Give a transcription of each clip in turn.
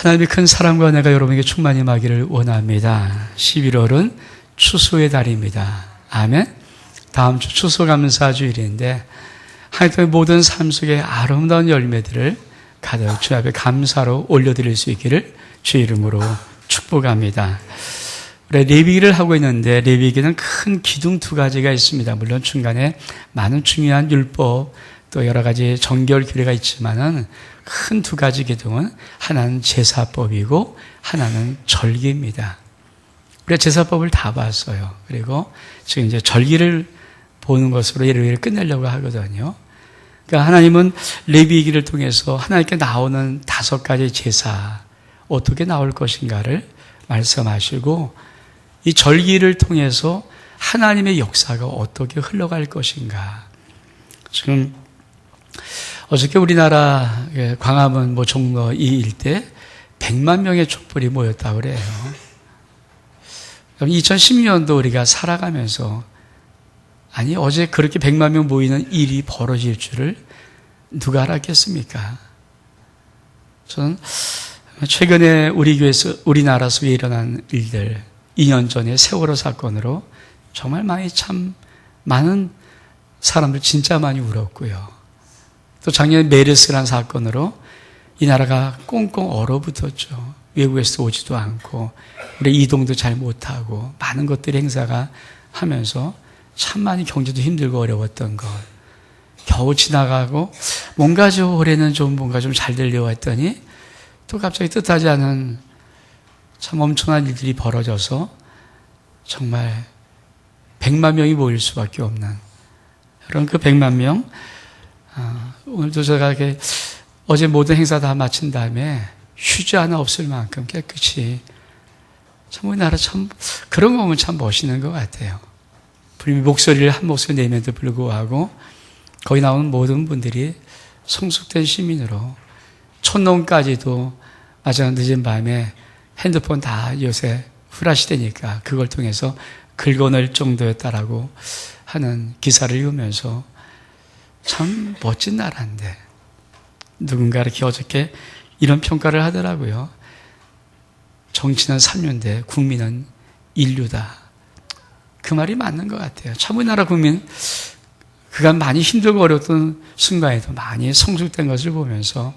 하나님의 큰 사랑과 은혜가 여러분에게 충만히 임하기를 원합니다. 11월은 추수의 달입니다. 아멘. 다음 주 추수감사주일인데 하나님의 모든 삶 속에 아름다운 열매들을 가득 주 앞에 감사로 올려드릴 수 있기를 주의 이름으로 축복합니다. 우리 레위기를 하고 있는데 레위기는 큰 기둥 두 가지가 있습니다. 물론 중간에 많은 중요한 율법 또 여러 가지 정결 규례가 있지만은 큰 두 가지 기둥은 하나는 제사법이고 하나는 절기입니다. 우리가 제사법을 다 봤어요. 그리고 지금 이제 절기를 보는 것으로 레위기를 끝내려고 하거든요. 그러니까 하나님은 레위기를 통해서 하나님께 나오는 5가지 제사 어떻게 나올 것인가를 말씀하시고 이 절기를 통해서 하나님의 역사가 어떻게 흘러갈 것인가. 지금 어저께 우리나라 광화문 종로 이 일대 100만 명의 촛불이 모였다고 그래요. 2010년도 우리가 살아가면서 아니 어제 그렇게 100만 명 모이는 일이 벌어질 줄을 누가 알았겠습니까? 저는 최근에 우리 교회에서 우리나라 속에 일어난 일들 2년 전에 세월호 사건으로 정말 많은 사람들 진짜 많이 울었고요. 또 작년에 메르스라는 사건으로 이 나라가 꽁꽁 얼어붙었죠. 외국에서 오지도 않고 우리 이동도 잘 못하고 많은 것들이 행사가 하면서 참 많이 경제도 힘들고 어려웠던 것. 겨우 지나가고 뭔가 올해는 뭔가 좀 잘 되려고 했더니 또 갑자기 뜻하지 않은 참 엄청난 일들이 벌어져서 정말 100만 명이 모일 수밖에 없는 그런 그 100만 명 오늘도 제가 어제 모든 행사 다 마친 다음에 휴지 하나 없을 만큼 깨끗이 참 우리나라 참 그런 거 보면 참 멋있는 것 같아요. 목소리를 한 목소리 내면도 불구하고 거기 나오는 모든 분들이 성숙된 시민으로 촌농까지도 마지막 늦은 밤에 핸드폰 다 요새 후라시되니까 그걸 통해서 긁어낼 정도였다라고 하는 기사를 읽으면서 참 멋진 나라인데 누군가 이렇게 어저께 이런 평가를 하더라고요. 정치는 삼류인데 국민은 인류다. 그 말이 맞는 것 같아요. 참 우리나라 국민 그간 많이 힘들고 어려웠던 순간에도 많이 성숙된 것을 보면서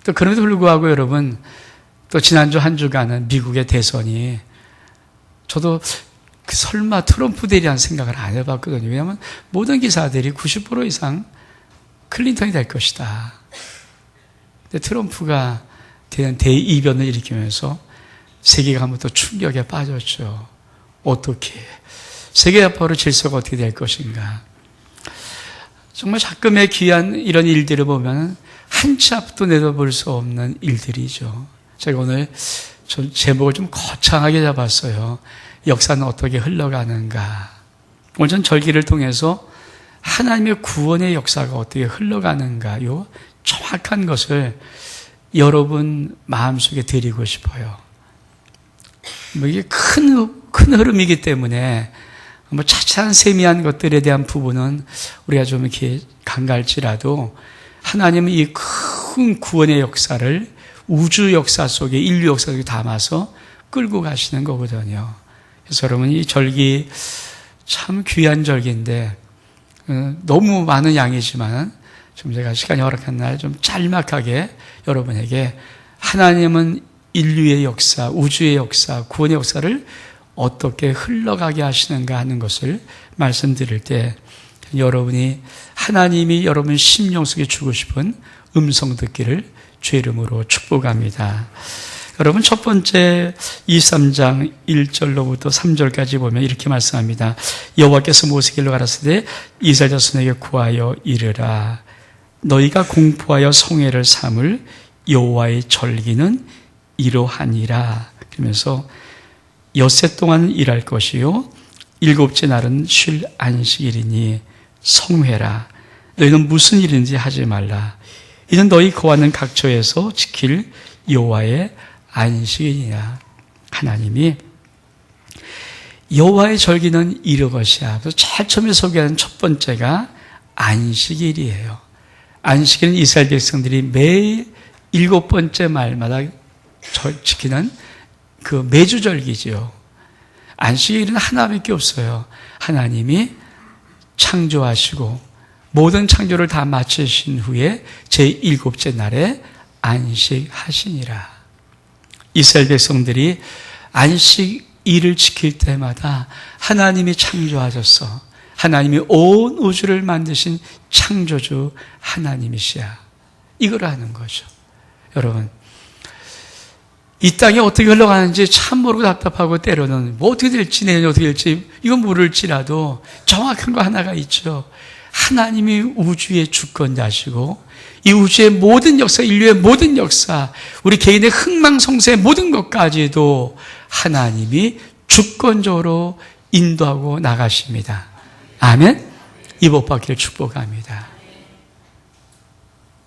또 그럼에도 불구하고 여러분 또 지난주 한 주간은 미국의 대선이 저도 설마 트럼프 대리한 생각을 안 해봤거든요. 왜냐하면 모든 기사들이 90% 이상 클린턴이 될 것이다. 근데 트럼프가 대이변을 일으키면서 세계가 한번 또 충격에 빠졌죠. 어떻게 세계 앞으로 질서가 어떻게 될 것인가. 정말 가끔의 귀한 이런 일들을 보면 한 치 앞도 내다볼 수 없는 일들이죠. 제가 오늘 제목을 좀 거창하게 잡았어요. 역사는 어떻게 흘러가는가. 오늘 전 절기를 통해서 하나님의 구원의 역사가 어떻게 흘러가는가 요 정확한 것을 여러분 마음속에 드리고 싶어요. 이게 큰 흐름이기 때문에 차차한 세미한 것들에 대한 부분은 우리가 좀 이렇게 간갈지라도 하나님은 이 큰 구원의 역사를 우주 역사 속에 인류 역사 속에 담아서 끌고 가시는 거거든요. 그래서 여러분 이 절기 참 귀한 절기인데 너무 많은 양이지만 좀 제가 시간이 허락한 날 좀 짤막하게 여러분에게 하나님은 인류의 역사, 우주의 역사, 구원의 역사를 어떻게 흘러가게 하시는가 하는 것을 말씀드릴 때 여러분이 하나님이 여러분 심령 속에 주고 싶은 음성 듣기를 주의 이름으로 축복합니다. 여러분 첫 번째 23장 1절로부터 3절까지 보면 이렇게 말씀합니다. 여호와께서 모세에게 가라사대 이스라엘 자손에게 구하여 이르라. 너희가 공포하여 성회를 삼을 여호와의 절기는 이러하니라. 그러면서 엿새 동안 일할 것이요 일곱째 날은 쉴 안식일이니 성회라. 너희는 무슨 일인지 하지 말라. 이는 너희 거하는 각처에서 지킬 여호와의 안식이니라. 하나님이 여호와의 절기는 이러것이야. 그래서 제일 처음에 소개하는 첫 번째가 안식일이에요. 안식일은 이스라엘 백성들이 매 7번째 말마다 지키는 그 매주절기지요. 안식일은 하나밖에 없어요. 하나님이 창조하시고 모든 창조를 다 마치신 후에 제7째 날에 안식하시니라. 이스라엘 백성들이 안식일을 지킬 때마다 하나님이 창조하셔서 하나님이 온 우주를 만드신 창조주 하나님이시야. 이걸 하는 거죠. 여러분, 이 땅이 어떻게 흘러가는지 참 모르고 답답하고 때로는 뭐 어떻게 될지 내년이 어떻게 될지 이건 모를지라도 정확한 거 하나가 있죠. 하나님이 우주의 주권자시고 이 우주의 모든 역사, 인류의 모든 역사, 우리 개인의 흥망성쇠의 모든 것까지도 하나님이 주권적으로 인도하고 나가십니다. 아멘? 이 복 받기를 축복합니다.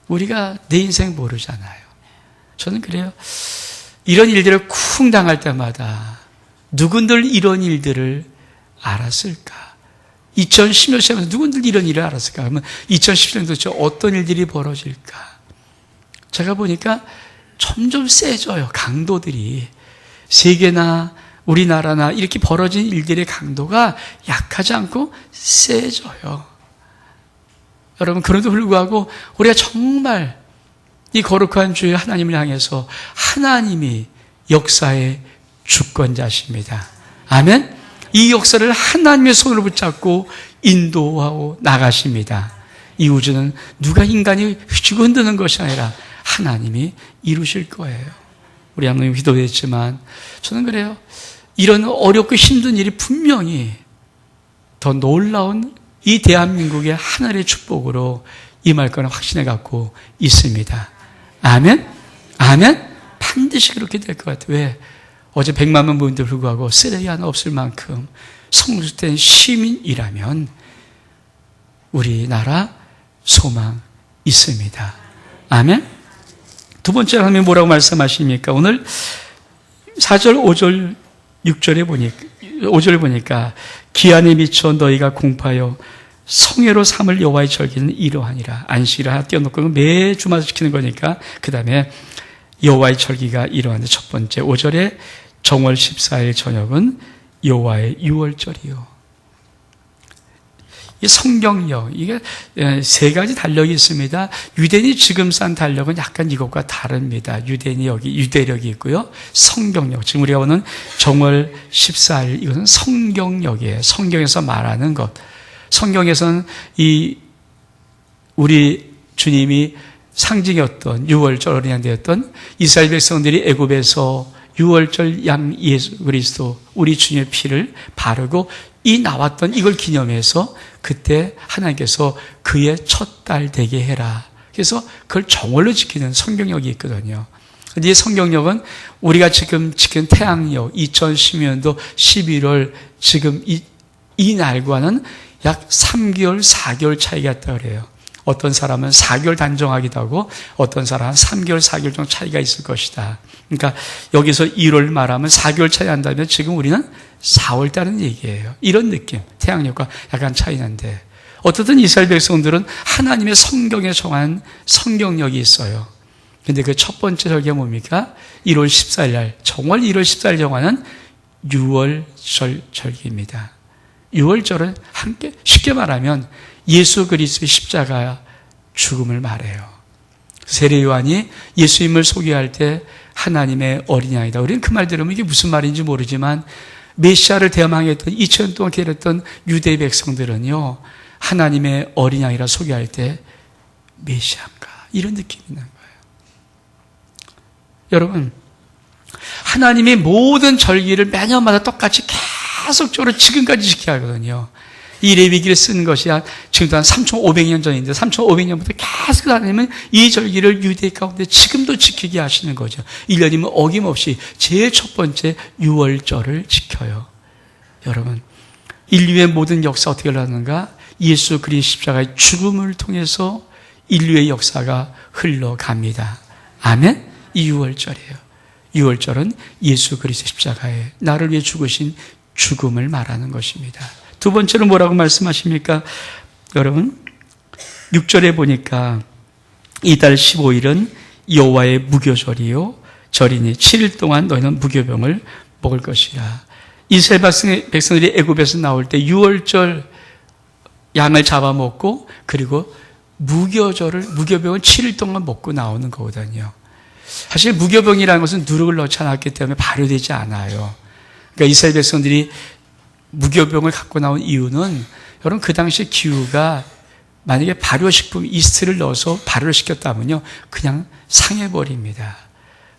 우리가 내 인생 모르잖아요. 저는 그래요. 이런 일들을 쿵 당할 때마다 누군들 이런 일들을 알았을까? 2016년에서 누군들 이런 일을 알았을까? 그러면 2017년도 어떤 일들이 벌어질까? 제가 보니까 점점 세져요. 강도들이. 세계나 우리나라나 이렇게 벌어진 일들의 강도가 약하지 않고 세져요. 여러분, 그럼에도 불구하고 우리가 정말 이 거룩한 주의 하나님을 향해서 하나님이 역사의 주권자십니다. 아멘? 이 역사를 하나님의 손으로 붙잡고 인도하고 나가십니다. 이 우주는 누가 인간이 휘치고 흔드는 것이 아니라 하나님이 이루실 거예요. 우리 하나님 기도했지만 저는 그래요. 이런 어렵고 힘든 일이 분명히 더 놀라운 이 대한민국의 하늘의 축복으로 임할 거는 확신해 갖고 있습니다. 아멘? 아멘? 반드시 그렇게 될 것 같아요. 왜? 어제 100만 명 모임에도 불구하고 쓰레기 하나 없을 만큼 성숙된 시민이라면 우리나라 소망 있습니다. 아멘? 두 번째 하나님이 뭐라고 말씀하십니까? 오늘 4절, 5절, 5절에 보니까 기한에 미쳐 너희가 공파하여 성회로 삼을 여호와의 절기는 이러하니라. 안식일을 하나 띄워놓고 매 주마다 지키는 거니까 그 다음에 여호와의 절기가 이러한데 첫 번째 5절에 정월 14일 저녁은 여호와의 유월절이요. 이 성경력, 이게 세 가지 달력이 있습니다. 유대인이 지금 싼 달력은 약간 이것과 다릅니다. 유대인이 여기 유대력이 있고요. 성경력, 지금 우리가 보는 정월 14일, 이것은 성경력이에요. 성경에서 말하는 것. 성경에서는 우리 주님이 상징이었던 유월절 어린양 되었던 이스라엘 백성들이 애굽에서 유월절 양 예수 그리스도 우리 주님의 피를 바르고 이 나왔던 이걸 기념해서 그때 하나님께서 그의 첫 딸 되게 해라. 그래서 그걸 정월로 지키는 성경력이 있거든요. 근데 이 성경력은 우리가 지금 지킨 태양력 2010년도 11월 지금 이 날과는 약 3개월, 4개월 차이가 있다고 그래요. 어떤 사람은 4개월 단정하기도 하고 어떤 사람은 3개월, 4개월 정도 차이가 있을 것이다. 그러니까 여기서 1월 말하면 4개월 차이 난다면 지금 우리는 4월 달은 얘기예요. 이런 느낌. 태양력과 약간 차이 난데 어떻든 이스라엘 백성들은 하나님의 성경에 정한 성경력이 있어요. 근데 그 첫 번째 절기가 뭡니까? 1월 14일 날 정월 1월 14일 정하는 유월절 절기입니다. 유월절은 함께 쉽게 말하면 예수 그리스도의 십자가 죽음을 말해요. 세례 요한이 예수님을 소개할 때 하나님의 어린 양이다. 우리는 그 말 들으면 이게 무슨 말인지 모르지만 메시아를 대망했던 2000년 동안 기다렸던 유대 백성들은요. 하나님의 어린 양이라 소개할 때 메시아인가 이런 느낌이 있는 거예요. 여러분, 하나님이 모든 절기를 매년마다 똑같이 계속적으로 지금까지 지켜야 하거든요. 이 레위기를 쓴 것이 지금도 한 3,500년 전인데 3,500년부터 계속 하나님은 이 절기를 유대 가운데 지금도 지키게 하시는 거죠. 1년이면 어김없이 제일 첫 번째 유월절을 지켜요. 여러분, 인류의 모든 역사 어떻게 흘러가는가? 예수 그리스도의 십자가의 죽음을 통해서 인류의 역사가 흘러갑니다. 아멘? 이 유월절이에요. 유월절은 예수 그리스도의 십자가에 나를 위해 죽으신 죽음을 말하는 것입니다. 두 번째로 뭐라고 말씀하십니까? 여러분 6절에 보니까 이달 15일은 여호와의 무교절이요 절이니 7일 동안 너희는 무교병을 먹을 것이라. 이스라엘 백성들이 애굽에서 나올 때 유월절 양을 잡아먹고 그리고 무교병을 7일 동안 먹고 나오는 거거든요. 사실 무교병이라는 것은 누룩을 넣지 않았기 때문에 발효되지 않아요. 그러니까 이스라엘 백성들이 무교병을 갖고 나온 이유는 여러분 그 당시 기후가 만약에 발효식품 이스트를 넣어서 발효를 시켰다면요 그냥 상해버립니다.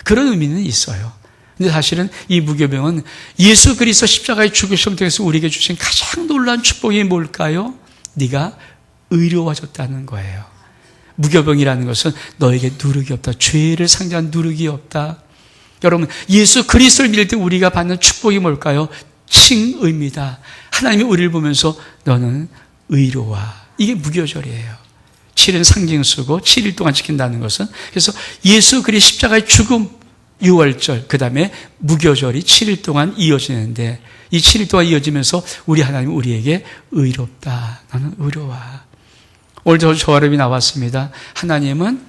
그런 의미는 있어요. 근데 사실은 이 무교병은 예수 그리스도 십자가의 죽으심을 통해서 우리에게 주신 가장 놀라운 축복이 뭘까요? 네가 의로워졌다는 거예요. 무교병이라는 것은 너에게 누룩이 없다. 죄를 상대한 누룩이 없다. 여러분 예수 그리스도를 믿을 때 우리가 받는 축복이 뭘까요? 칭의입니다. 하나님이 우리를 보면서 너는 의로워. 이게 무교절이에요. 7은 상징수고 7일 동안 지킨다는 것은 그래서 예수 그리스도 십자가의 죽음 6월절 그 다음에 무교절이 7일 동안 이어지는데 이 7일 동안 이어지면서 우리 하나님은 우리에게 의롭다. 너는 의로워. 오늘 저 아름이 나왔습니다. 하나님은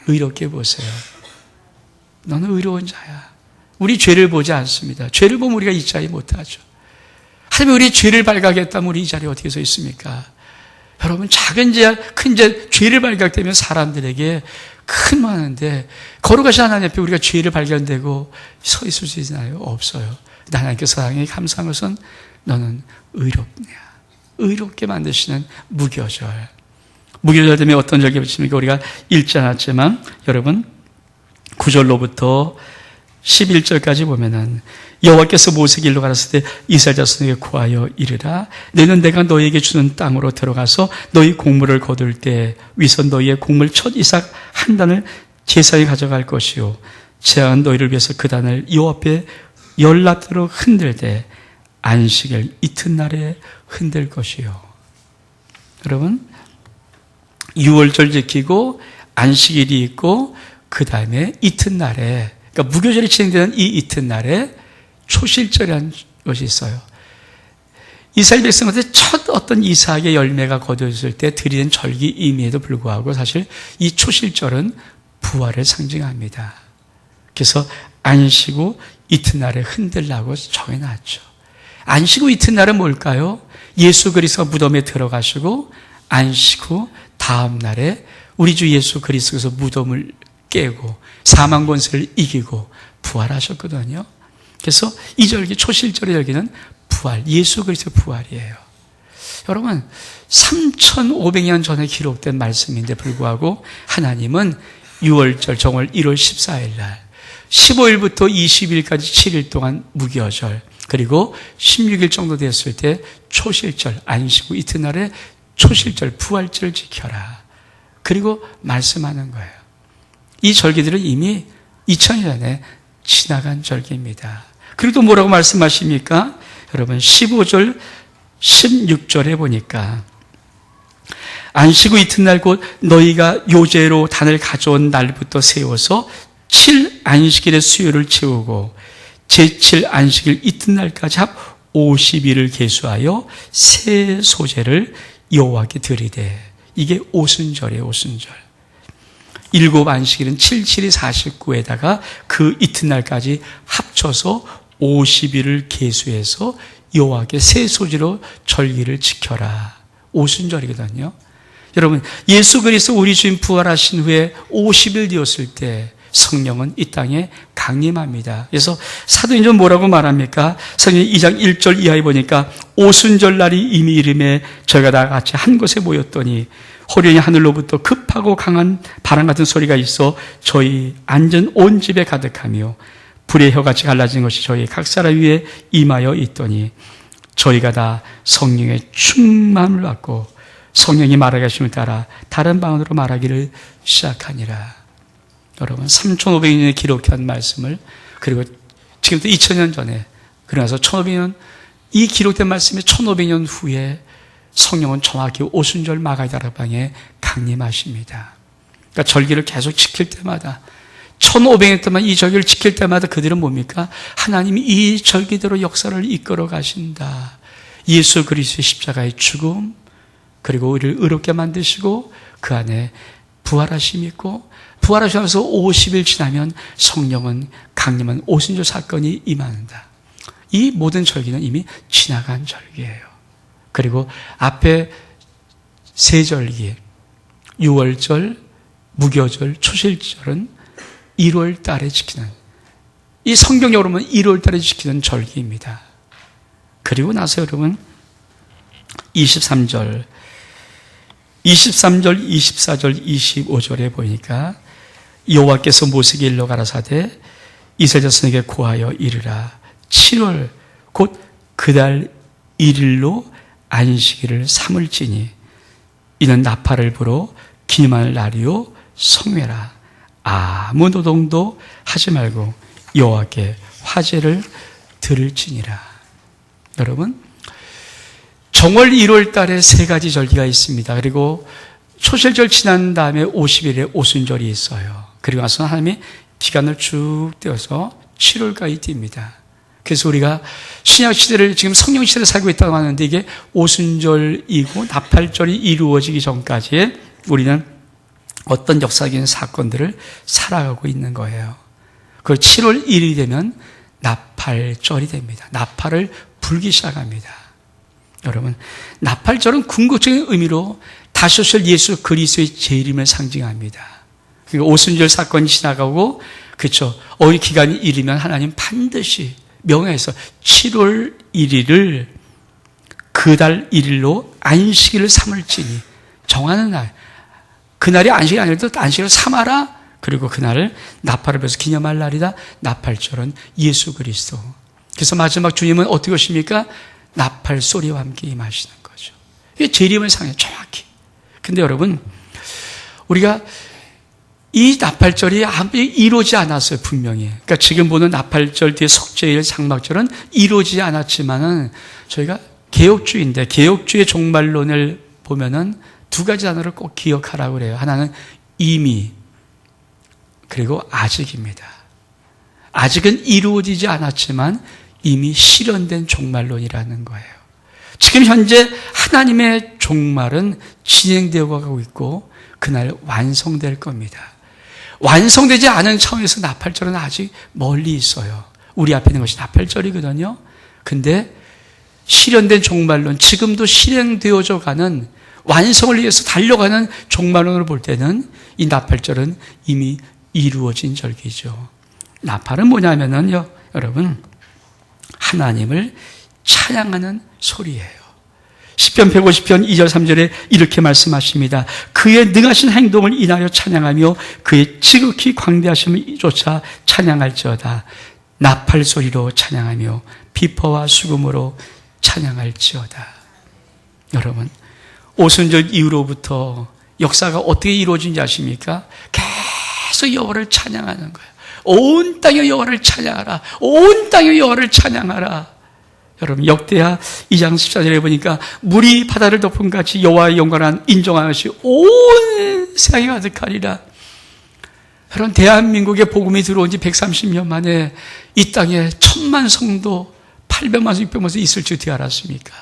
의롭게 보세요. 너는 의로운 자야. 우리 죄를 보지 않습니다. 죄를 보면 우리가 이 자리에 못하죠. 하나님이 우리 죄를 발각했다면 우리 이 자리에 어떻게 서 있습니까? 여러분 작은 죄, 큰 죄, 죄를 발각되면 사람들에게 큰 많은데 거룩하신 하나님 앞에 우리가 죄를 발견되고 서 있을 수 있나요? 없어요. 근데 하나님께서 사랑에 감사한 것은 너는 의롭냐. 의롭게 만드시는 무교절. 무교절 때문에 어떤 절기 붙입니까? 우리가 읽지 않았지만 여러분 9절로부터 11절까지 보면은 여호와께서 모세에게 일러 가라사대 이스라엘 자손에게 구하여 이르라 너는 내가 너희에게 주는 땅으로 들어가서 너희 곡물을 거둘 때 위선 너희의 곡물 첫 이삭 한 단을 제사에 가져갈 것이요 제한 너희를 위해서 그 단을 여호와 앞에 열납도록 흔들되 안식일 이튿날에 흔들 것이요. 여러분 6월절 지키고 안식일이 있고 그 다음에 이튿날에 그러니까 무교절이 진행되는 이 이튿날에 초실절이라는 것이 있어요. 이스라엘 백성한테 첫 어떤 이삭의 열매가 거두어졌을 때 드리는 절기임에도 불구하고 사실 이 초실절은 부활을 상징합니다. 그래서 안식 후 이튿날에 흔들라고 정해놨죠. 안식 후 이튿날은 뭘까요? 예수 그리스도가 무덤에 들어가시고 안식 후 다음 날에 우리 주 예수 그리스도께서 무덤을 깨고 사망 권세를 이기고 부활하셨거든요. 그래서 이 절기 초실절의 절기는 부활, 예수 그리스도의 부활이에요. 여러분 3,500년 전에 기록된 말씀인데 불구하고 하나님은 6월절 정월 1월 14일 날 15일부터 20일까지 7일 동안 무교절 그리고 16일 정도 됐을 때 초실절 안식 후 이튿날에 초실절 부활절을 지켜라. 그리고 말씀하는 거예요. 이 절기들은 이미 2000년 전에 지나간 절기입니다. 그리고 또 뭐라고 말씀하십니까? 여러분 15절 16절에 보니까 안식 후 이튿날 곧 너희가 요제로 단을 가져온 날부터 세워서 7 안식일의 수요를 채우고 제7 안식일 이튿날까지 합 50일을 계수하여 새 소재를 여호와께 드리되 이게 오순절이에요. 오순절. 7 안식일은 7, 7이 49에다가 그 이튿날까지 합쳐서 50일을 계수해서 여호와께 새 소재로 절기를 지켜라. 오순절이거든요. 여러분 예수 그리스도 우리 주님 부활하신 후에 50일 되었을 때 성령은 이 땅에 강림합니다. 그래서 사도행전 뭐라고 말합니까? 사도행전 2장 1절 이하에 보니까 오순절 날이 이미 이름에 저희가 다 같이 한 곳에 모였더니 호련히 하늘로부터 급하고 강한 바람 같은 소리가 있어 저희 앉은 온 집에 가득하며 불의 혀같이 갈라진 것이 저희 각 사람 위에 임하여 있더니 저희가 다 성령의 충만을 받고 성령이 말하게 하심을 따라 다른 방언으로 말하기를 시작하니라. 여러분 3,500년에 기록한 말씀을 그리고 지금부터 2000년 전에 그러면서 1500년 이 기록된 말씀이 1500년 후에 성령은 정확히 오순절 마가다락방에 강림하십니다. 그러니까 절기를 계속 지킬 때마다 1500년 동안 이 절기를 지킬 때마다 그들은 뭡니까? 하나님이 이 절기대로 역사를 이끌어 가신다. 예수 그리스도의 십자가의 죽음 그리고 우리를 의롭게 만드시고 그 안에 부활하심이 있고 부활하셔서 50일 지나면 성령은 강림한 오순절 사건이 임한다. 이 모든 절기는 이미 지나간 절기예요. 그리고 앞에 세 절기, 유월절, 무교절, 초실절은 1월 달에 지키는, 이 성경적으로 보면 1월 달에 지키는 절기입니다. 그리고 나서 여러분 23절, 24절, 25절에 보니까 여호와께서 모세에게 일러 가라사대 이스라엘 자손에게 고하여 이르라. 7월 곧 그달 1일로 안식일을 삼을지니 이는 나팔을 불어 기념할 날이요 성회라. 아무 노동도 하지 말고 여호와께 화제를 드릴지니라. 여러분, 정월 1월 달에 세 가지 절기가 있습니다. 그리고 초실절 지난 다음에 50일에 오순절이 있어요. 그리고 나서 하나님이 기간을 쭉 떼어서 7월까지 띱니다. 그래서 우리가 신약시대를 지금 성령시대를 살고 있다고 하는데 이게 오순절이고 나팔절이 이루어지기 전까지 우리는 어떤 역사적인 사건들을 살아가고 있는 거예요. 그 7월 1일이 되면 나팔절이 됩니다. 나팔을 불기 시작합니다. 여러분, 나팔절은 궁극적인 의미로 다시 오실 예수 그리스도의 재림을 상징합니다. 그러니까 오순절 사건이 지나가고, 그렇죠, 어느 기간이 이르면 하나님 반드시 명예해서 7월 1일을 그달 1일로 안식일을 삼을지니, 정하는 날, 그날이 안식이 아니라도 안식일을 삼아라. 그리고 그날을 나팔을 불어서 기념할 날이다. 나팔절은 예수 그리스도. 그래서 마지막 주님은 어떻게 오십니까? 나팔 소리와 함께 임하시는 거죠. 이게 재림을 상해 정확히. 근데 여러분, 우리가 이 나팔절이 이루어지지 않았어요, 분명히. 그러니까 지금 보는 나팔절 뒤에 속죄일, 장막절은 이루어지지 않았지만은 저희가 개혁주의인데 개혁주의 종말론을 보면은 두 가지 단어를 꼭 기억하라고 그래요. 하나는 이미, 그리고 아직입니다. 아직은 이루어지지 않았지만 이미 실현된 종말론이라는 거예요. 지금 현재 하나님의 종말은 진행되어 가고 있고 그날 완성될 겁니다. 완성되지 않은 차원에서 나팔절은 아직 멀리 있어요. 우리 앞에 있는 것이 나팔절이거든요. 근데 실현된 종말론, 지금도 실행되어져 가는, 완성을 위해서 달려가는 종말론을 볼 때는 이 나팔절은 이미 이루어진 절기죠. 나팔은 뭐냐면요, 여러분, 하나님을 찬양하는 소리예요. 시편 150편 2절 3절에 이렇게 말씀하십니다. 그의 능하신 행동을 인하여 찬양하며 그의 지극히 광대하심을 쫓아 찬양할지어다. 나팔 소리로 찬양하며 비퍼와 수금으로 찬양할지어다. 여러분, 오순절 이후로부터 역사가 어떻게 이루어진지 아십니까? 계속 여호와를 찬양하는 거예요. 온 땅에 여호와를 찬양하라. 온 땅에 여호와를 찬양하라. 여러분, 역대하 2장 14절에 보니까 물이 바다를 덮은 같이 여호와의 영광을 인정하는 것이 온 세상에 가득하리라. 여러분, 대한민국에 복음이 들어온 지 130년 만에 이 땅에 1000만 성도, 800만 성, 600만 성 있을 줄 어떻게 알았습니까?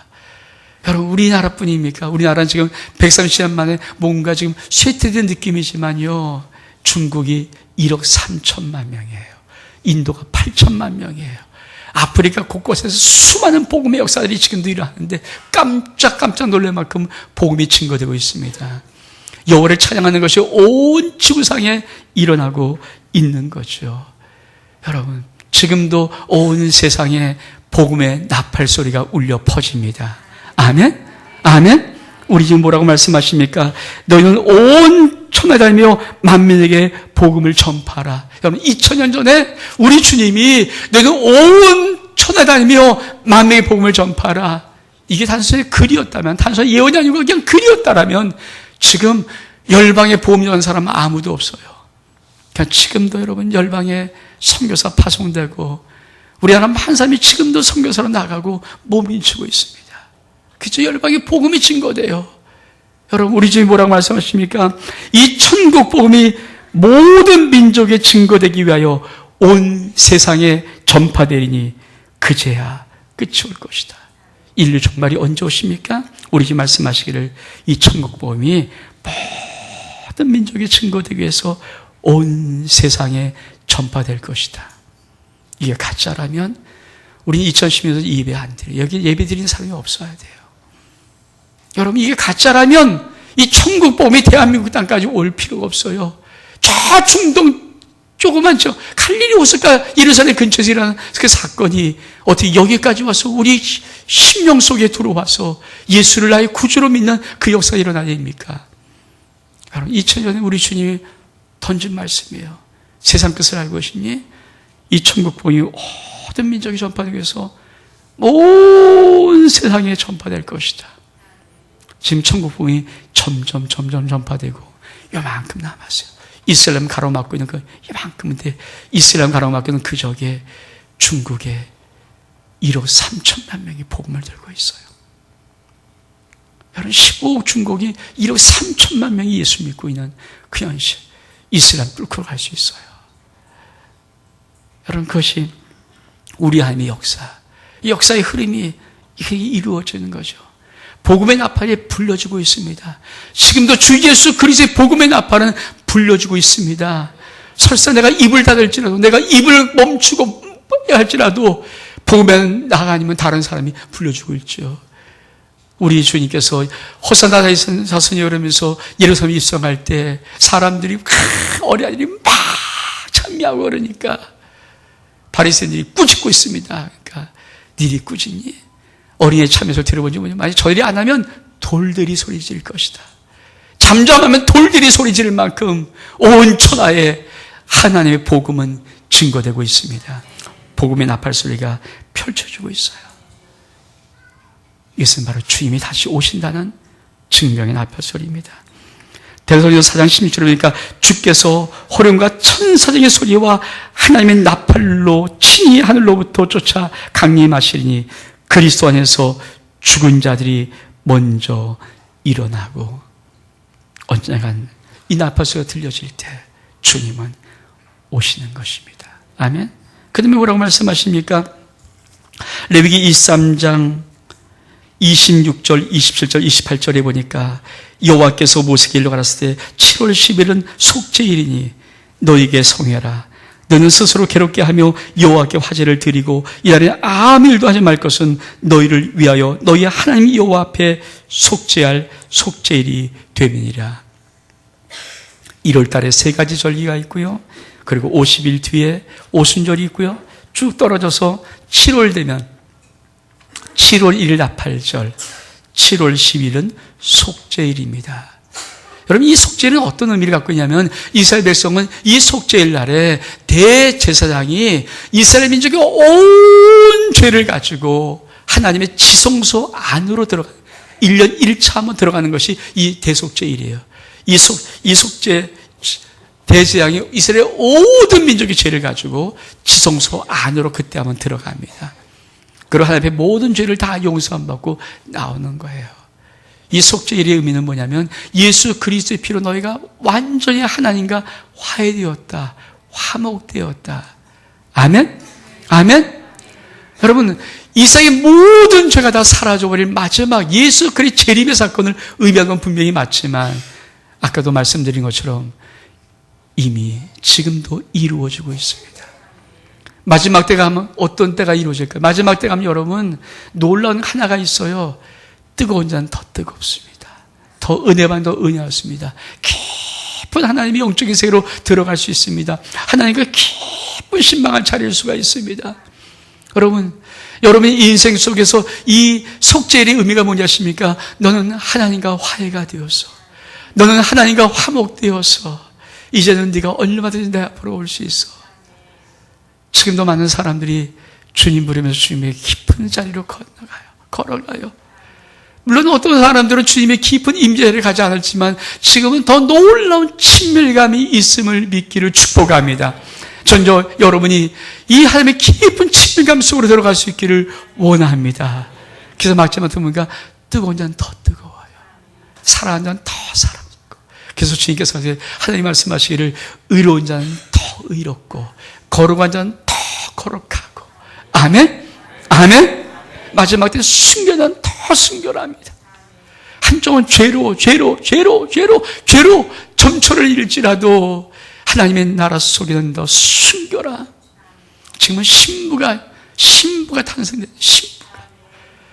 여러분, 우리나라뿐입니까? 우리나라는 지금 130년 만에 뭔가 지금 쇠퇴된 느낌이지만요, 중국이 1억 3천만 명이에요. 인도가 8천만 명이에요. 아프리카 곳곳에서 수많은 복음의 역사들이 지금도 일어나는데 깜짝 놀랄 만큼 복음이 증거되고 있습니다. 여호와를 찬양하는 것이 온 지구상에 일어나고 있는 거죠. 여러분, 지금도 온 세상에 복음의 나팔 소리가 울려 퍼집니다. 아멘? 아멘? 우리 지금 뭐라고 말씀하십니까? 너희는 온 천하에 다니며 만민에게 복음을 전파하라. 여러분, 2000년 전에 우리 주님이 너희는 온 천하에 다니며 만민에게 복음을 전파하라. 이게 단순히 글이었다면, 단순히 예언이 아니고 그냥 글이었다라면 지금 열방에 복음 전하는 사람은 아무도 없어요. 그냥 지금도 여러분 열방에 선교사 파송되고 우리 하나님 한 사람이 지금도 선교사로 나가고 몸을 치고 있습니다. 그저 열방에 복음이 증거돼요. 여러분, 우리 주님 뭐라고 말씀하십니까? 이 천국 복음이 모든 민족에 증거되기 위하여 온 세상에 전파되리니 그제야 끝이 올 것이다. 인류 종말이 언제 오십니까? 우리 주님 말씀하시기를 이 천국 복음이 모든 민족에 증거되기 위해서 온 세상에 전파될 것이다. 이게 가짜라면 우리는 2010년에서 예배 안 드려요. 여기 예배 드리는 사람이 없어야 돼요. 여러분, 이게 가짜라면 이 천국 복음이 대한민국 땅까지 올 필요가 없어요. 저 중동 조그만 저 갈릴리 호숫가 예루살렘 근처에서 일어난 그 사건이 어떻게 여기까지 와서 우리 심령 속에 들어와서 예수를 나의 구주로 믿는 그 역사가 일어나야 됩니까? 여러분, 2000년에 우리 주님이 던진 말씀이에요. 세상 끝을 알고 계시니 이 천국 복음이 모든 민족이 전파되기 위해서 온 세상에 전파될 것이다. 지금 천국 복음이 점점 전파되고 요만큼 남았어요. 이슬람 가로막고 있는 그 이만큼인데, 이슬람 가로막고 있는 그 적에 중국에 1억 3천만 명이 복음을 들고 있어요. 여러분, 15억 중국이 1억 3천만 명이 예수 믿고 있는 그 현실, 이슬람 뚫고 갈 수 있어요. 여러분, 그것이 우리 하나님의 역사, 이 역사의 흐름이 이루어지는 거죠. 복음의 나팔이 불려지고 있습니다. 지금도 주 예수 그리스도의 복음의 나팔은 불려지고 있습니다. 설사 내가 입을 닫을지라도, 내가 입을 멈추고 할지라도 복음에 나가면 다른 사람이 불려주고 있죠. 우리 주님께서 호산나 자손이 이러면서 예루살렘에 입성할 때 사람들이 어린아이들이 막 찬미하고 그러니까 바리새인들이 꾸짖고 있습니다. 그러니까 니리 꾸짖니? 어린애 참여소 들어본 적은 만약 저들이 안 하면 돌들이 소리 지를 것이다. 잠잠하면 돌들이 소리 지를 만큼 온 천하에 하나님의 복음은 증거되고 있습니다. 복음의 나팔 소리가 펼쳐지고 있어요. 이것은 바로 주님이 다시 오신다는 증명의 나팔 소리입니다. 데살로니가 4장 16절에 보니까 주께서 호령과 천사장의 소리와 하나님의 나팔로 친히 하늘로부터 쫓아 강림하시리니 그리스도 안에서 죽은 자들이 먼저 일어나고, 언젠간 이 나팔 소리가 들려질 때 주님은 오시는 것입니다. 아멘. 그 다음에 뭐라고 말씀하십니까? 레위기 23장 26절, 27절, 28절에 보니까 여호와께서 모세에게 일러 가라사대 7월 10일은 속죄일이니 너희에게 성회하라. 너는 스스로 괴롭게 하며 여호와께 화제를 드리고 이날에 아무 일도 하지 말 것은 너희를 위하여 너희 하나님 여호와 앞에 속죄할 속죄일이 됨이니라. 1월 달에 3가지 절기가 있고요. 그리고 50일 뒤에 오순절이 있고요. 쭉 떨어져서 7월 되면 7월 1일 나팔절, 7월 10일은 속죄일입니다. 여러분, 이 속죄일은 어떤 의미를 갖고 있냐면 이스라엘 백성은 이 속죄일 날에 대제사장이 이스라엘 민족의 온 죄를 가지고 하나님의 지성소 안으로 들어가 1년 1차 한번 들어가는 것이 이 대속죄일이에요. 이 속죄 대제사장이 이스라엘 모든 민족의 죄를 가지고 지성소 안으로 그때 한번 들어갑니다. 그리고 하나님의 모든 죄를 다 용서함 받고 나오는 거예요. 이 속죄일의 의미는 뭐냐면 예수 그리스도의 피로 너희가 완전히 하나님과 화해되었다, 화목되었다. 아멘? 아멘? 여러분, 이 세상의 모든 죄가 다 사라져버린 마지막 예수 그리스도의 재림의 사건을 의미하는 건 분명히 맞지만 아까도 말씀드린 것처럼 이미 지금도 이루어지고 있습니다. 마지막 때가 하면 어떤 때가 이루어질까요? 마지막 때가 하면 여러분 놀라운 하나가 있어요. 뜨거운 자는 더 뜨겁습니다. 더 은혜만 더 은혜였습니다. 깊은 하나님의 영적인 세계로 들어갈 수 있습니다. 하나님과 깊은 신방을 차릴 수가 있습니다. 여러분의 인생 속에서 이 속죄일의 의미가 뭐냐 하십니까? 너는 하나님과 화해가 되어서, 너는 하나님과 화목되어서 이제는 네가 얼마든지 내 앞으로 올 수 있어. 지금도 많은 사람들이 주님 부르면서 주님의 깊은 자리로 걸어가요. 물론 어떤 사람들은 주님의 깊은 임재를 가지 않았지만 지금은 더 놀라운 친밀감이 있음을 믿기를 축복합니다. 전저 여러분이 이 하나님의 깊은 친밀감 속으로 들어갈 수 있기를 원합니다. 그래서 막지만 보니까 뜨거운 자는 더 뜨거워요. 사랑하는 자는 더 사랑스럽고. 그래서 주님께서 하나님 말씀하시기를 의로운 자는 더 의롭고 거룩한 자는 더 거룩하고. 아멘? 아멘? 마지막 때 순결한 더 순결합니다. 한쪽은 죄로 점초를 잃을지라도 하나님의 나라 속에는 너 숨겨라. 지금은 신부가 탄생된 신부가.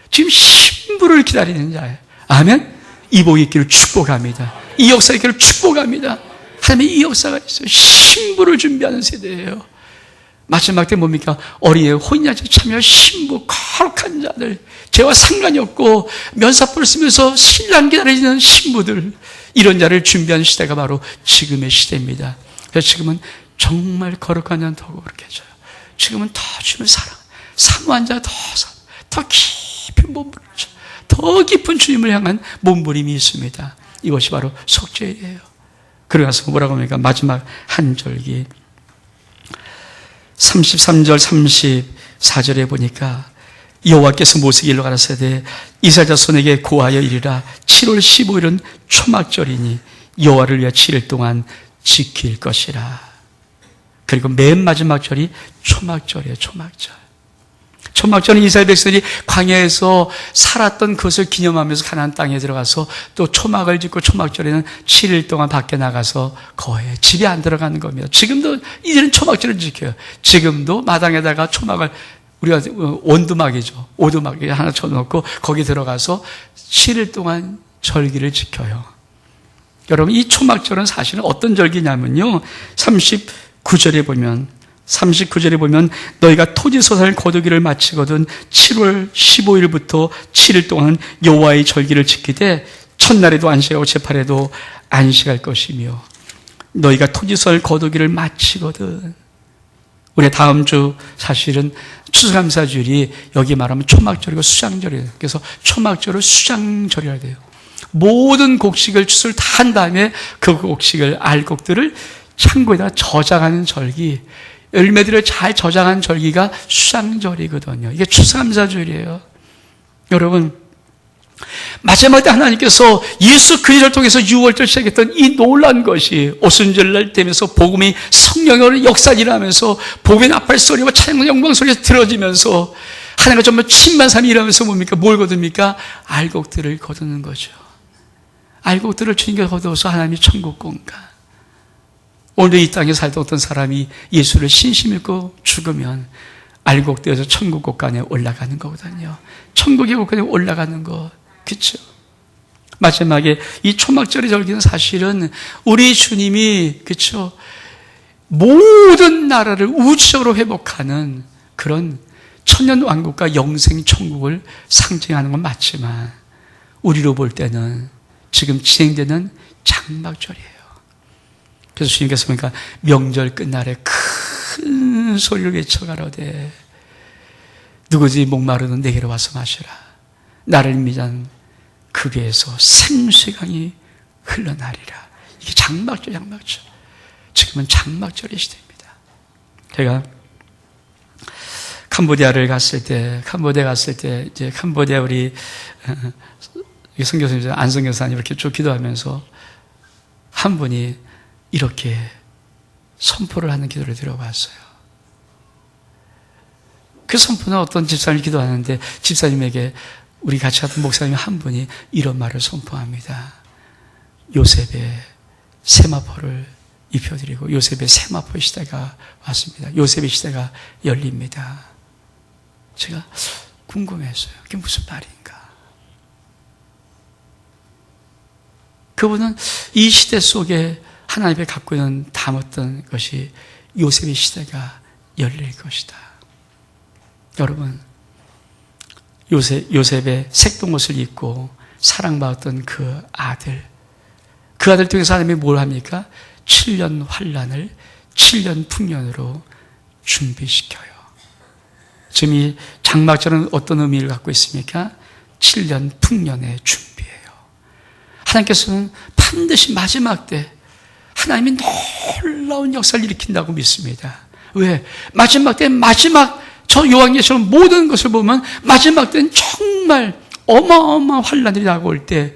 지금 신부를 기다리는 자예요. 아멘? 이 복이 있기를 축복합니다. 이 역사가 있기를 축복합니다. 하나님의 이 역사가 있어요. 신부를 준비하는 세대예요. 마지막 때 뭡니까? 어린애 혼인잔치에 참여 신부 거룩한 자들, 죄와 상관이 없고 면사포를 쓰면서 신랑 기다리는 신부들, 이런 자를 준비하는 시대가 바로 지금의 시대입니다. 그래서 지금은 정말 거룩한 자는 더 거룩해 져요. 지금은 더 주님을 사모한 자 더 깊은 몸부림, 더 깊은 주님을 향한 몸부림이 있습니다. 이것이 바로 속죄예요. 그러가서 뭐라고 합니까? 마지막 한 절기 33절 34절에 보니까 여호와께서 모세에게 일러 가라사대 이스라엘 자손에게 고하여 이르라 7월 15일은 초막절이니 여호와를 위하여 7일 동안 지킬 것이라. 그리고 맨 마지막 절이 초막절이에요. 초막절은 이스라엘 백성이 광야에서 살았던 그것을 기념하면서 가나안 땅에 들어가서 또 초막을 짓고 초막절에는 7일 동안 밖에 나가서 거해 집에 안 들어가는 겁니다. 지금도 이제는 초막절을 지켜요. 지금도 마당에다가 초막을 우리가 온두막이죠. 오두막 하나 쳐놓고 거기 들어가서 7일 동안 절기를 지켜요. 여러분 이 초막절은 사실은 어떤 절기냐면요. 39절에 보면 너희가 토지소산을 거두기를 마치거든 7월 15일부터 7일 동안 여호와의 절기를 지키되 첫날에도 안식하고 제8에도 안식할 것이며 너희가 토지소산을 거두기를 마치거든. 우리 다음 주 사실은 추수감사주일이 여기 말하면 초막절이고 수장절이에요. 그래서 초막절을 수장절이라 돼요. 모든 곡식을 추수를 다 한 다음에 그 곡식을 알곡들을 창고에다 저장하는 절기, 열매들을 잘 저장한 절기가 수장절이거든요. 이게 추수감사주일이에요. 여러분 마지막 때 하나님께서 예수 그리스도를 통해서 6월절 시작했던 이 놀라운 것이 오순절날 되면서 복음이 성령으로 역사를 일어나면서 복음의 나팔 소리와 찬양 영광 소리가 들어지면서 하나님과 정말 친밀한 삶이 일어나면서 뭡니까? 뭘 거둡니까? 알곡들을 거두는 거죠. 알곡들을 주님께서 거두어서 하나님이 천국 공간. 오늘도 이 땅에 살던 어떤 사람이 예수를 신심 있고 죽으면 알곡되어서 천국 곳간에 올라가는 거거든요. 천국의 곳간에 올라가는 것. 그렇죠? 마지막에 이 초막절의 절기는 사실은 우리 주님이 그렇죠? 모든 나라를 우주적으로 회복하는 그런 천년 왕국과 영생 천국을 상징하는 건 맞지만 우리로 볼 때는 지금 진행되는 장막절이에요. 그래서 주님께서 보니까 명절 끝날에 큰 소리를 외쳐가로되 누구든지 목마르는 내게로 와서 마시라. 나를 믿는 그 배에서 생수강이 흘러나리라. 이게 장막절. 지금은 장막절의 시대입니다. 제가 캄보디아를 갔을 때 이제 캄보디아 우리 선교사님 안성교사님 이렇게 쭉 기도하면서 한 분이 이렇게 선포를 하는 기도를 들어봤어요. 그 선포는 어떤 집사님이 기도하는데 집사님에게 우리 같이 갔던 목사님 한 분이 이런 말을 선포합니다. 요셉의 세마포를 입혀드리고 요셉의 세마포 시대가 왔습니다. 요셉의 시대가 열립니다. 제가 궁금했어요. 그게 무슨 말인가? 그분은 이 시대 속에 하나님이 갖고 있는 담았던 것이 요셉의 시대가 열릴 것이다. 여러분, 요셉의 색동옷을 입고 사랑받았던 그 아들 통해서 하나님이 뭘 합니까? 7년 환란을 7년 풍년으로 준비시켜요. 지금 이 장막절은 어떤 의미를 갖고 있습니까? 7년 풍년의 준비예요. 하나님께서는 반드시 마지막 때 하나님이 놀라운 역사를 일으킨다고 믿습니다. 왜? 마지막 때 저 요한계시록 모든 것을 보면 마지막 때는 정말 어마어마한 환란들이 다가올 때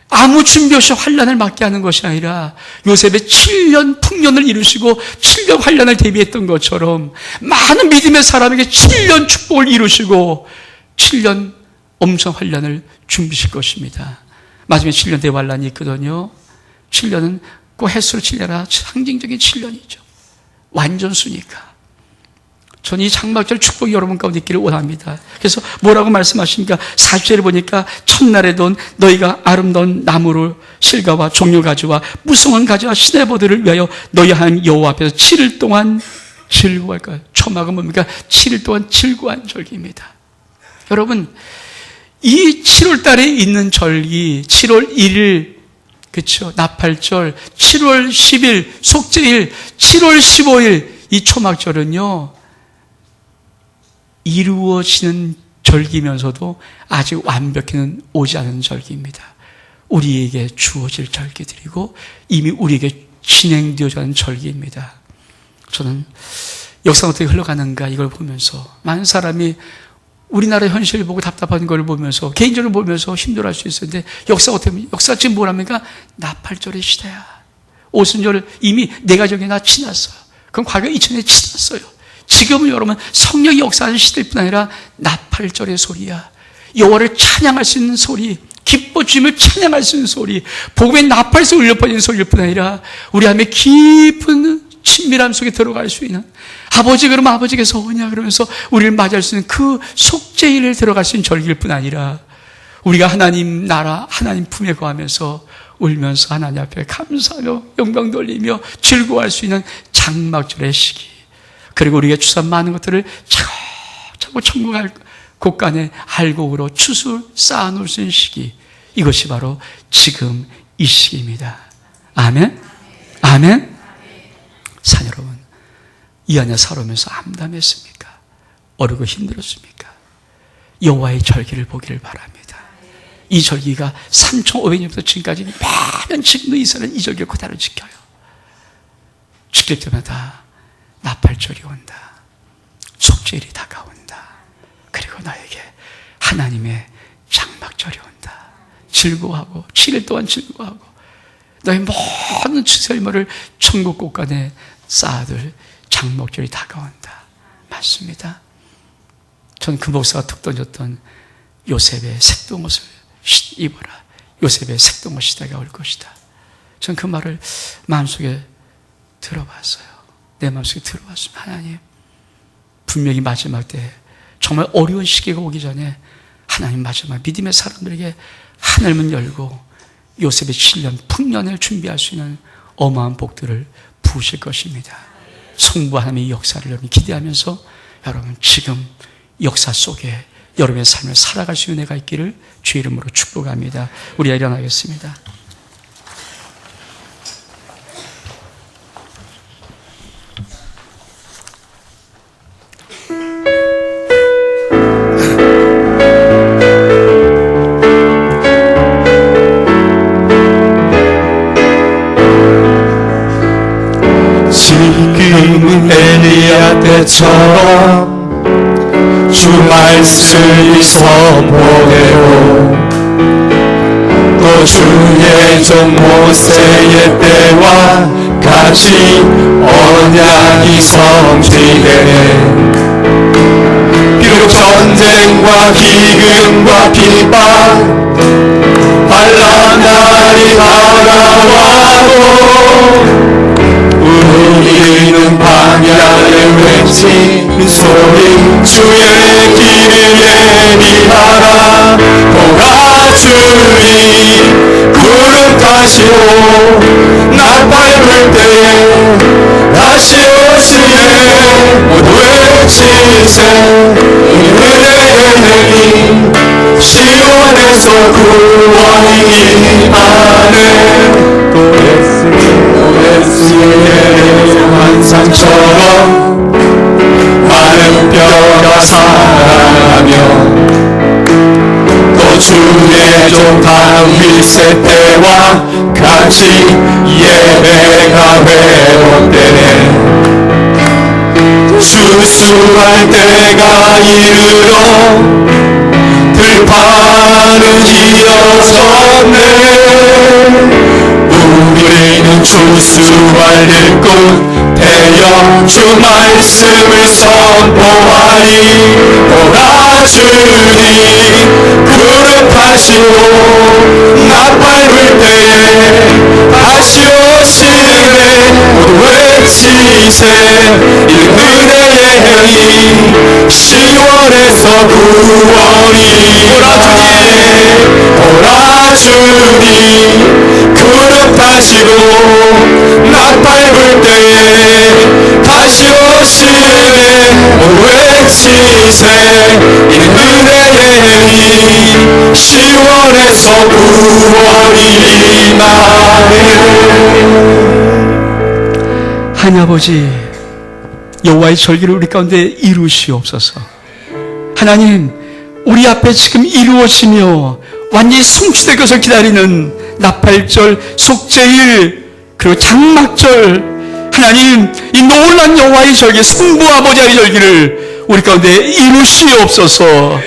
아무 준비 없이 환란을 맞게 하는 것이 아니라 요셉의 7년 풍년을 이루시고 7년 환란을 대비했던 것처럼 많은 믿음의 사람에게 7년 축복을 이루시고 7년 엄청 환란을 준비하실 것입니다. 마지막에 7년 대환란이 있거든요. 7년은 그 햇수를 칠려라 상징적인 7년이죠. 완전수니까. 저는 이 장막절 축복이 여러분 가운데 있기를 원합니다. 그래서 뭐라고 말씀하십니까? 40절에 보니까 첫날에도 너희가 아름다운 나무로 실과와 종려가지와 무성한 가지와 시내보들을 위하여 너희 하나님 여호와 앞에서 7일 동안 즐거워할 거예요. 초막은 뭡니까? 7일 동안 즐거워한 절기입니다. 여러분, 이 7월 달에 있는 절기, 7월 1일, 그렇죠? 나팔절, 7월 10일, 속죄일, 7월 15일, 이 초막절은요, 이루어지는 절기면서도 아직 완벽히는 오지 않은 절기입니다. 우리에게 주어질 절기들이고 이미 우리에게 진행되어져 가는 절기입니다. 저는 역사가 어떻게 흘러가는가 이걸 보면서 많은 사람이 우리나라의 현실을 보고 답답한 걸 보면서 개인적으로 보면서 힘들어할 수 있었는데 역사가 어떻게 역사가 지금 뭐랍니까? 나팔절의 시대야. 오순절 이미 내 가정에 나 지났어요. 그럼 과거 2000년에 지났어요. 지금은 여러분 성령이 역사하는 시대일 뿐 아니라 나팔절의 소리야. 여호와를 찬양할 수 있는 소리, 기뻐 주님을 찬양할 수 있는 소리, 복음의 나팔에서 울려 퍼지는 소리일 뿐 아니라 우리 안에 깊은 친밀함 속에 들어갈 수 있는 아버지 그럼 아버지께서 오냐 그러면서 우리를 맞이할 수 있는 그 속죄일에 들어갈 수 있는 절기일 뿐 아니라 우리가 하나님 나라 하나님 품에 거하면서 울면서 하나님 앞에 감사하며 영광 돌리며 즐거워할 수 있는 장막절의 시기, 그리고 우리가 주선 많은 것들을 차곡차곡 천국할 곳간에 알곡으로 추수를 쌓아놓을 수 있는 시기, 이것이 바로 지금 이 시기입니다. 아멘? 아멘? 산 여러분, 이 안에 살아오면서 암담했습니까? 어렵고 힘들었습니까? 여호와의 절기를 보기를 바랍니다. 이 절기가 3500년부터 지금까지 매년 지금도 이스라엘은 이 절기를 그대로 지켜요. 지킬 때마다 나팔절이 온다. 속죄일이 다가온다. 그리고 나에게 하나님의 장막절이 온다. 즐거워하고 7일 동안 즐거워하고 너의 모든 추설물을 천국 곳간에 쌓아둘 장막절이 다가온다. 맞습니다. 전 그 목사가 툭 던졌던 요셉의 색동옷을 입어라. 요셉의 색동옷 시대가 올 것이다. 전 그 말을 마음속에 들어봤어요. 내 마음속에 들어왔습니다. 하나님, 분명히 마지막 때 정말 어려운 시기가 오기 전에 하나님 마지막 믿음의 사람들에게 하늘문 열고 요셉의 7년 풍년을 준비할 수 있는 어마어마한 복들을 부으실 것입니다. 성부 하나님의 역사를 여러분 기대하면서 여러분 지금 역사 속에 여러분의 삶을 살아갈 수 있는 은혜가 있기를 주의 이름으로 축복합니다. 우리 일어나겠습니다. 지금 엘리야 때처럼 주 말씀이 선포되고 또 주의 종 모세의 때와 같이 언약이 성취되네. 비록 전쟁과 기근과 핍박 환난 날이 다가와도 우리는 방향을 외치는 소리, 주의 길을 예비하라. 도가주니 구름 타시오 나팔 불 때 다시 오시네. 모두 외치세 은혜의 힘 시온에서 구원이 임하네. 예수의 환상처럼 많은 뼈가 살아가며 또 주의 종 다윗의 때와 같이 예배가 회복되네. 추수할 때가 이르러 들판은 이어졌네. 우리는 추수할 일꾼 되어 주 말씀을 선포하니. 도가주니 구름 타시오 나팔 불 때에 다시 오시네. 외치세 이는 은혜의 행위 10월에서 9월이 오라 주님 구름 타시고 나팔 불 때에 다시 오시네 외치세 이는 은혜의 행위 10월에서 9월이 나네. 하나님 아버지, 여호와의 절기를 우리 가운데 이루시옵소서. 하나님, 우리 앞에 지금 이루어지며 완전히 성취될 것을 기다리는 나팔절, 속죄일, 그리고 장막절, 하나님, 이 놀란 여호와의 절기, 성부 아버지의 절기를 우리 가운데 이루시옵소서.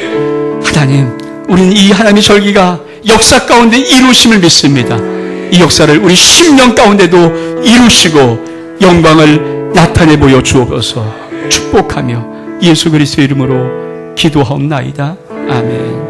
하나님, 우리는 이 하나님의 절기가 역사 가운데 이루심을 믿습니다. 이 역사를 우리 10년 가운데도 이루시고 영광을 나타내 보여 주옵소서. 축복하며 예수 그리스도의 이름으로 기도하옵나이다. 아멘.